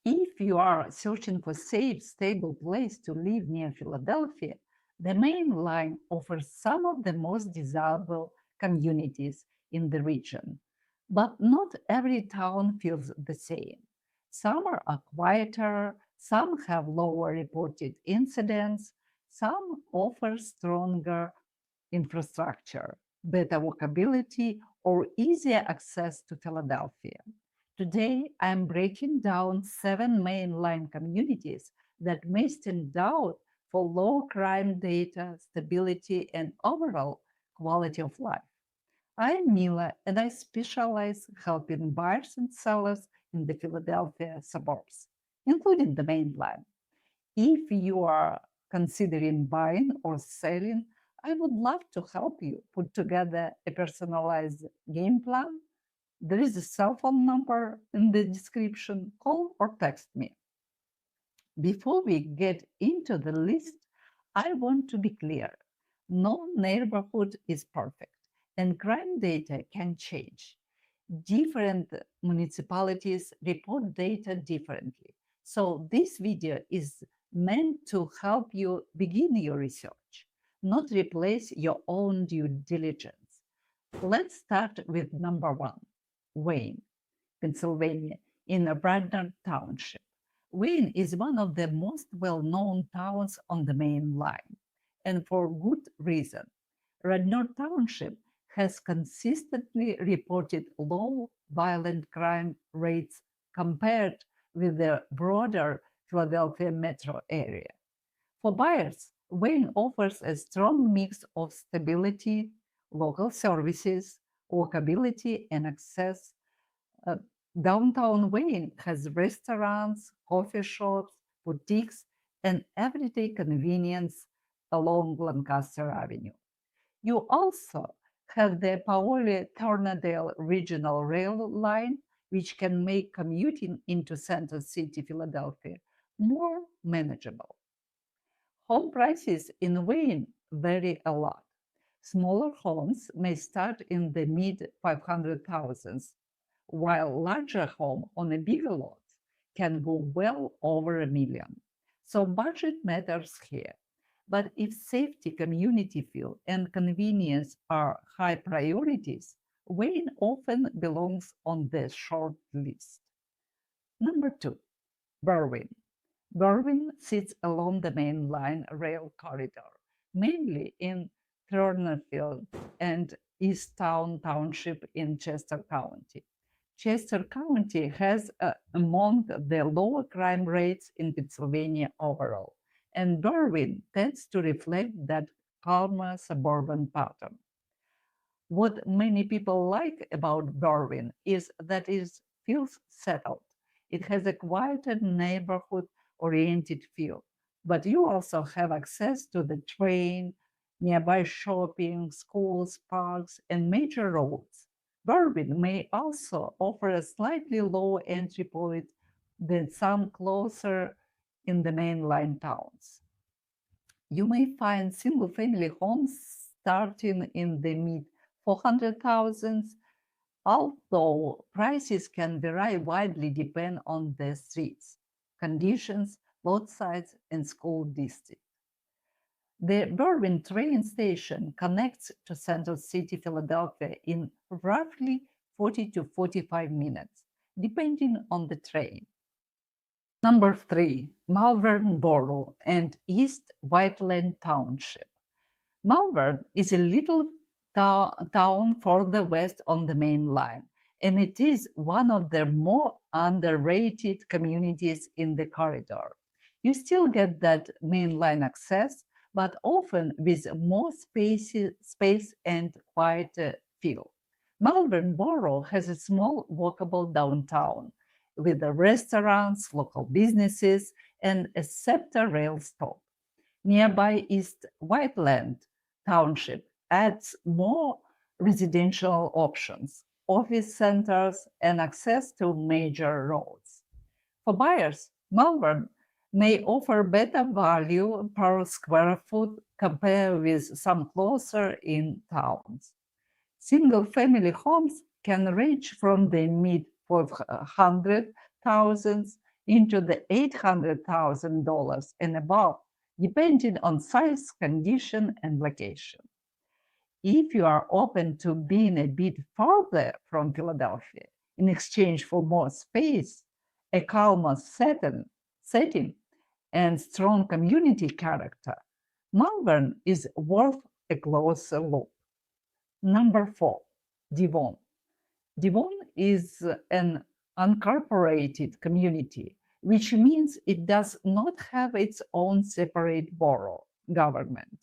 If you are searching for a safe, stable place to live near Philadelphia, the main line offers some of the most desirable communities in the region. But not every town feels the same. Some are quieter, some have lower reported incidents, some offer stronger infrastructure, better walkability, or easier access to Philadelphia. Today, I'm breaking down 7 mainline communities that may stand out for low crime data, stability, and overall quality of life. I'm Mila, and I specialize helping buyers and sellers in the Philadelphia suburbs, including the mainline. If you are considering buying or selling, I would love to help you put together a personalized game plan. There is a cell phone number in the description. Call or text me. Before we get into the list, I want to be clear. No neighborhood is perfect, and crime data can change. Different municipalities report data differently. So this video is meant to help you begin your research, not replace your own due diligence. Let's start with number 1, Wayne, Pennsylvania, in Radnor Township. Wayne is one of the most well-known towns on the main line, and for good reason. Radnor Township has consistently reported low violent crime rates compared with the broader Philadelphia metro area. For buyers, Wayne offers a strong mix of stability, local services, walkability, and access. Uh, Downtown Wayne has restaurants, coffee shops, boutiques, and everyday convenience along Lancaster Avenue. You also have the Paoli-Tornadale Regional Rail Line, which can make commuting into Center City, Philadelphia, more manageable. Home prices in Wayne vary a lot. Smaller homes may start in the mid 500,000s, while larger home on a bigger lot can go well over a million. So budget matters here. But if safety, community feel, and convenience are high priorities, Wayne often belongs on the short list. Number 2, Berwyn. Berwyn sits along the main line rail corridor, mainly in Thornfield and Easttown Township in Chester County. Chester County has among the lower crime rates in Pennsylvania overall, and Berwyn tends to reflect that calmer suburban pattern. What many people like about Berwyn is that it feels settled. It has a quieter neighborhood-oriented feel, but you also have access to the train, nearby shopping, schools, parks, and major roads. Berwyn may also offer a slightly lower entry point than some closer in the mainline towns. You may find single-family homes starting in the mid 400,000s, although prices can vary widely depending on the streets, conditions, lot size, and school district. The Berwyn train station connects to Central City, Philadelphia in roughly 40 to 45 minutes, depending on the train. Number 3, Malvern Borough and East Whiteland Township. Malvern is a little town further west on the main line, and it is one of the more underrated communities in the corridor. You still get that mainline access, but often with more space and quiet feel. Malvern Borough has a small walkable downtown with the restaurants, local businesses, and a SEPTA rail stop. Nearby East Whiteland Township adds more residential options, office centers, and access to major roads. For buyers, Malvern may offer better value per square foot compared with some closer in towns. Single-family homes can range from the mid 400,000s into the $800,000 and above, depending on size, condition, and location. If you are open to being a bit farther from Philadelphia in exchange for more space, a calmer setting, and strong community character, Malvern is worth a closer look. Number 4, Devon. Devon is an unincorporated community, which means it does not have its own separate borough government.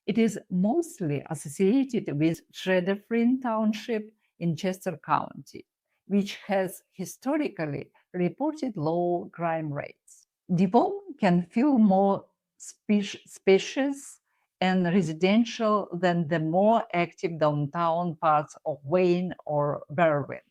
It is mostly associated with Tredyffrin Township in Chester County, which has historically reported low crime rates. Devon can feel more spacious and residential than the more active downtown parts of Wayne or Berwyn.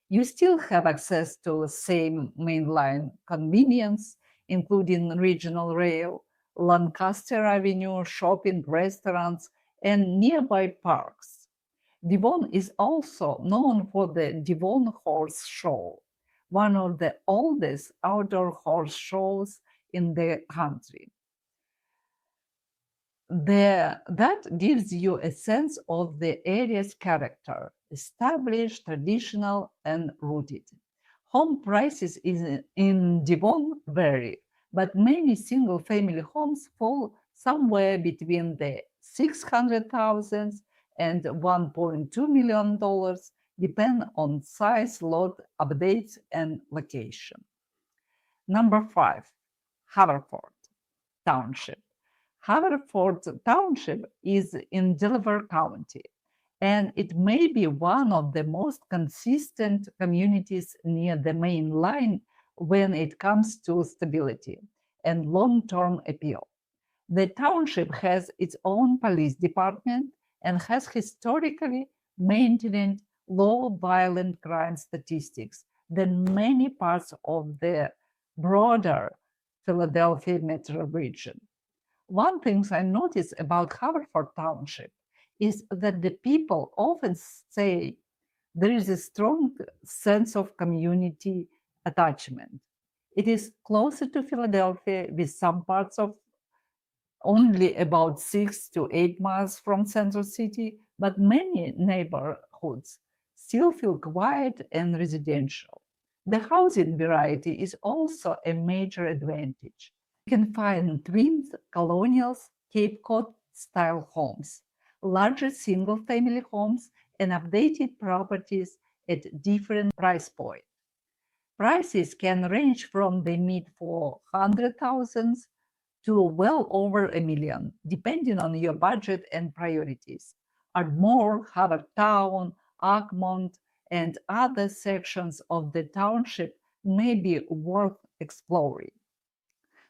You still have access to the same mainline convenience, including regional rail, Lancaster Avenue, shopping, restaurants, and nearby parks. Devon is also known for the Devon Horse Show, one of the oldest outdoor horse shows in the country. That gives you a sense of the area's character, established, traditional, and rooted. Home prices in Devon vary, but many single-family homes fall somewhere between the $600,000 and $1.2 million, depend on size, lot, updates, and location. Number 5, Haverford Township. Haverford Township is in Delaware County, and it may be one of the most consistent communities near the main line when it comes to stability and long-term appeal. The township has its own police department and has historically maintained low violent crime statistics than many parts of the broader Philadelphia metro region. One thing I notice about Haverford Township is that the people often say there is a strong sense of community attachment. It is closer to Philadelphia, with some parts of only about 6 to 8 miles from Central City, but many neighborhoods still feel quiet and residential. The housing variety is also a major advantage. You can find twin colonials, Cape Cod style homes, larger single family homes, and updated properties at different price points. Prices can range from the mid 400,000s to well over $1 million, depending on your budget and priorities. Ardmore, Havertown, Oakmont, and other sections of the township may be worth exploring.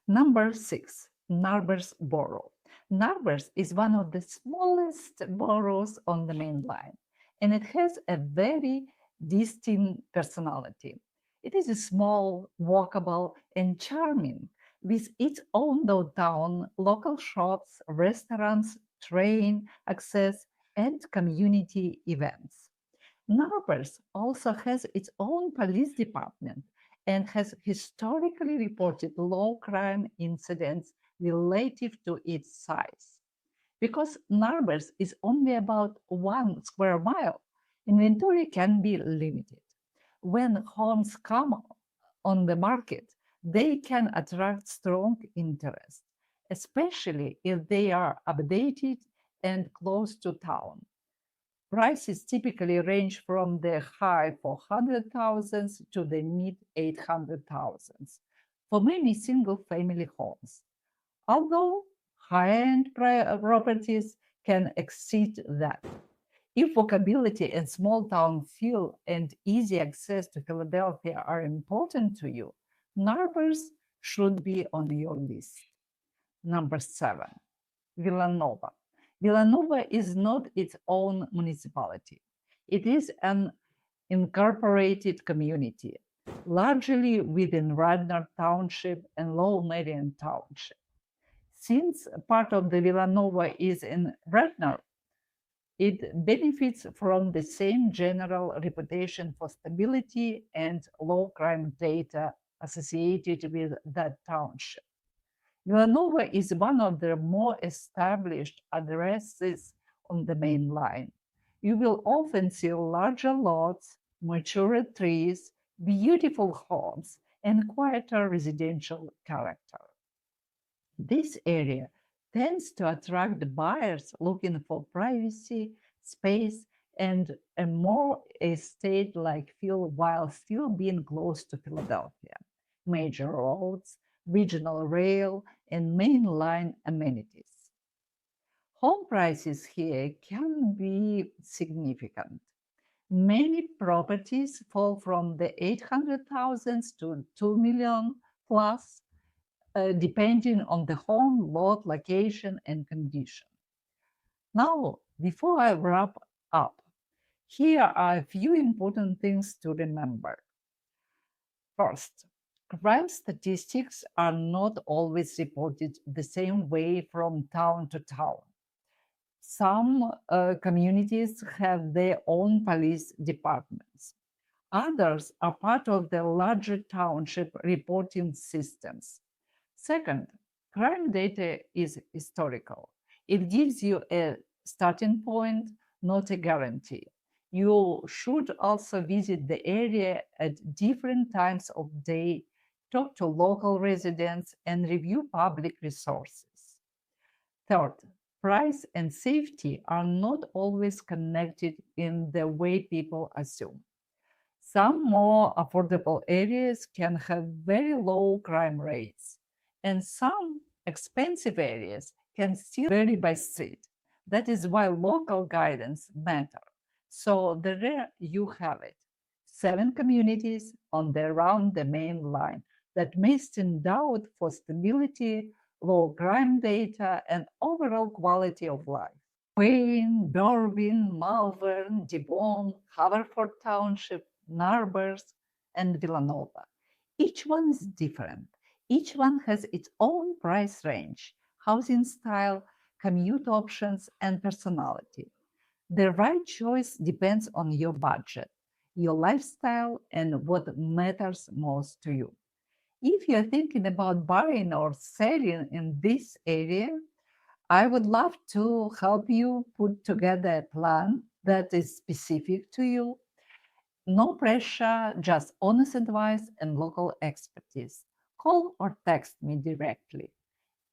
Number 6, Narberth Borough. Narberth is one of the smallest boroughs on the main line, and it has a very distinct personality. It is small, walkable, and charming, with its own downtown, local shops, restaurants, train access, and community events. Narberth also has its own police department and has historically reported low crime incidents relative to its size. Because Narberth is only about 1 square mile, inventory can be limited. When homes come on the market, they can attract strong interest, especially if they are updated and close to town. Prices typically range from the high 400,000s to the mid 800,000s for many single-family homes, although high-end properties can exceed that. If walkability and small town feel and easy access to Philadelphia are important to you, Narberth should be on your list. Number 7, Villanova. Villanova is not its own municipality. It is an incorporated community, largely within Radnor Township and Low Marion Township. Since part of the Villanova is in Radnor, it benefits from the same general reputation for stability and low crime data associated with that township. Villanova is one of the more established addresses on the main line. You will often see larger lots, mature trees, beautiful homes, and quieter residential character. This area tends to attract buyers looking for privacy, space, and a more estate-like feel while still being close to Philadelphia. Major roads, regional rail, and mainline amenities. Home prices here can be significant. Many properties fall from the 800,000 to 2 million plus, depending on the home, lot, location, and condition. Now, before I wrap up, here are a few important things to remember. First, crime statistics are not always reported the same way from town to town. Some communities have their own police departments. Others are part of the larger township reporting systems. Second, crime data is historical. It gives you a starting point, not a guarantee. You should also visit the area at different times of day, talk to local residents, and review public resources. Third, price and safety are not always connected in the way people assume. Some more affordable areas can have very low crime rates, and some expensive areas can still vary by street. That is why local guidance matters. So there you have it. 7 communities around the main line that may stand out for stability, low crime data, and overall quality of life. Wayne, Berwyn, Malvern, Devon, Haverford Township, Narberth, and Villanova. Each one is different. Each one has its own price range, housing style, commute options, and personality. The right choice depends on your budget, your lifestyle, and what matters most to you. If you're thinking about buying or selling in this area, I would love to help you put together a plan that is specific to you. No pressure, just honest advice and local expertise. Call or text me directly.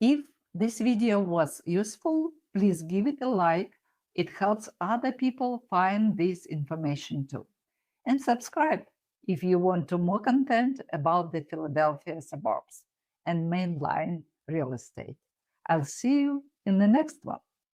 If this video was useful, please give it a like. It helps other people find this information too. And subscribe if you want to more content about the Philadelphia suburbs and mainline real estate. I'll see you in the next one.